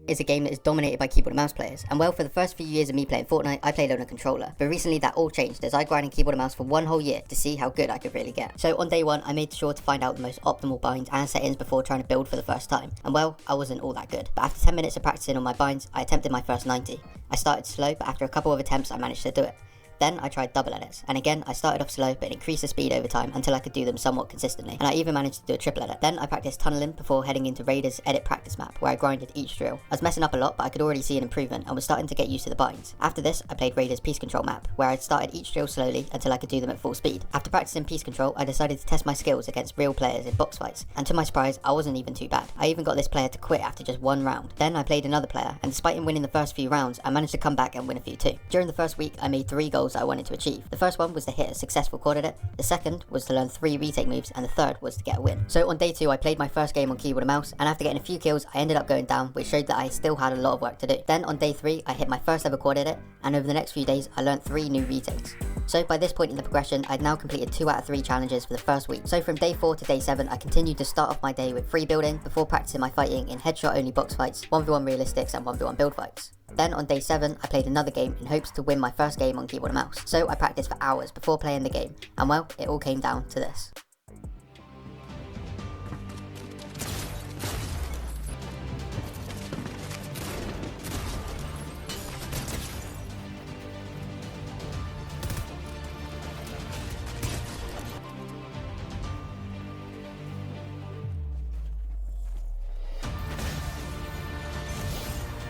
is a game that is dominated by keyboard and mouse players, and well, for the first few years of me playing Fortnite, I played on a controller, but recently that all changed as I grinded keyboard and mouse for one whole year to see how good I could really get. So on day one, I made sure to find out the most optimal binds and settings before trying to build for the first time, and well, I wasn't all that good, but after 10 minutes of practicing on my binds, I attempted my first 90. I started slow, but after a couple of attempts I managed to do it. Then I tried double edits, and again I started off slow but increased the speed over time until I could do them somewhat consistently, and I even managed to do a triple edit. Then I practiced tunneling before heading into Raiders edit practice map, where I grinded each drill. I was messing up a lot, but I could already see an improvement and was starting to get used to the binds. After this, I played Raiders piece control map, where I started each drill slowly until I could do them at full speed. After practicing piece control, I decided to test my skills against real players in box fights, and to my surprise, I wasn't even too bad. I even got this player to quit after just one round. Then I played another player, and despite him winning the first few rounds, I managed to come back and win a few too. During the first week, I made 3 goals that I wanted to achieve. The first one was to hit a successful quad edit, the second was to learn 3 retake moves, and the third was to get a win. So on day 2 I played my first game on keyboard and mouse, and after getting a few kills I ended up going down, which showed that I still had a lot of work to do. Then on day 3 I hit my first ever quad edit, and over the next few days I learned 3 new retakes. So by this point in the progression, I'd now completed 2 out of 3 challenges for the first week. So from day 4 to day 7 I continued to start off my day with free building before practicing my fighting in headshot only box fights, 1v1 realistics and 1v1 build fights. Then on day 7 I played another game in hopes to win my first game on keyboard and mouse. So I practiced for hours before playing the game, and well, it all came down to this.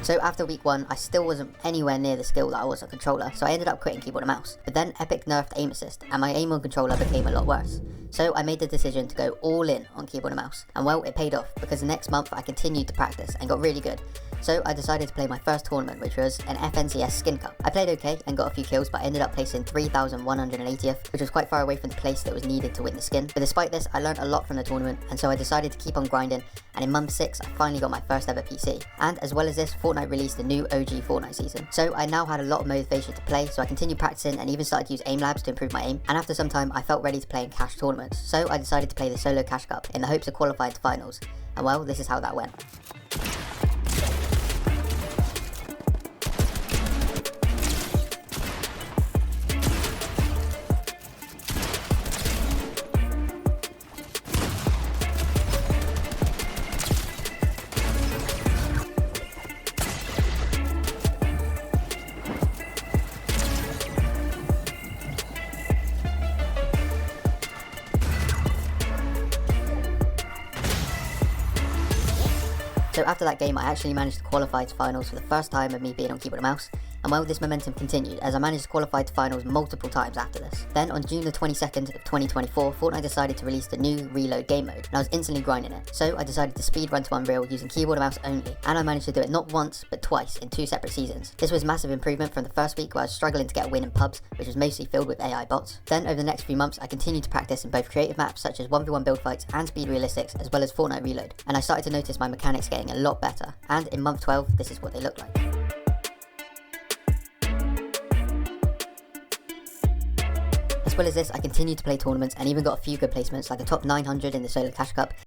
So after week 1, I still wasn't anywhere near the skill that I was on controller, so I ended up quitting keyboard and mouse. But then Epic nerfed aim assist, and my aim on controller became a lot worse. So I made the decision to go all in on keyboard and mouse, and well, it paid off, because the next month I continued to practice and got really good. So I decided to play my first tournament, which was an FNCS Skin Cup. I played okay and got a few kills, but I ended up placing 3,180th, which was quite far away from the place that was needed to win the skin. But despite this, I learned a lot from the tournament, and so I decided to keep on grinding, and in month 6 I finally got my first ever PC. And as well as this, Fortnite released a new OG Fortnite season. So I now had a lot of motivation to play, so I continued practicing and even started to use aim labs to improve my aim. And after some time I felt ready to play in cash tournaments, so I decided to play the solo cash cup in the hopes of qualifying to finals. And well, this is how that went. So after that game I actually managed to qualify to finals for the first time of me being on keyboard and mouse, and well, this momentum continued as I managed to qualify to finals multiple times after this. Then on June the 22nd of 2024, Fortnite decided to release the new Reload game mode, and I was instantly grinding it. So I decided to speedrun to Unreal using keyboard and mouse only, and I managed to do it not once but twice in 2 separate seasons. This was massive improvement from the first week where I was struggling to get a win in pubs, which was mostly filled with AI bots. Then over the next few months I continued to practice in both creative maps such as 1v1 build fights and speed realistics, as well as Fortnite Reload, and I started to notice my mechanics getting a lot better, and in month 12 this is what they look like. As well as this, I continued to play tournaments and even got a few good placements like a top 900 in the Solo Cash Cup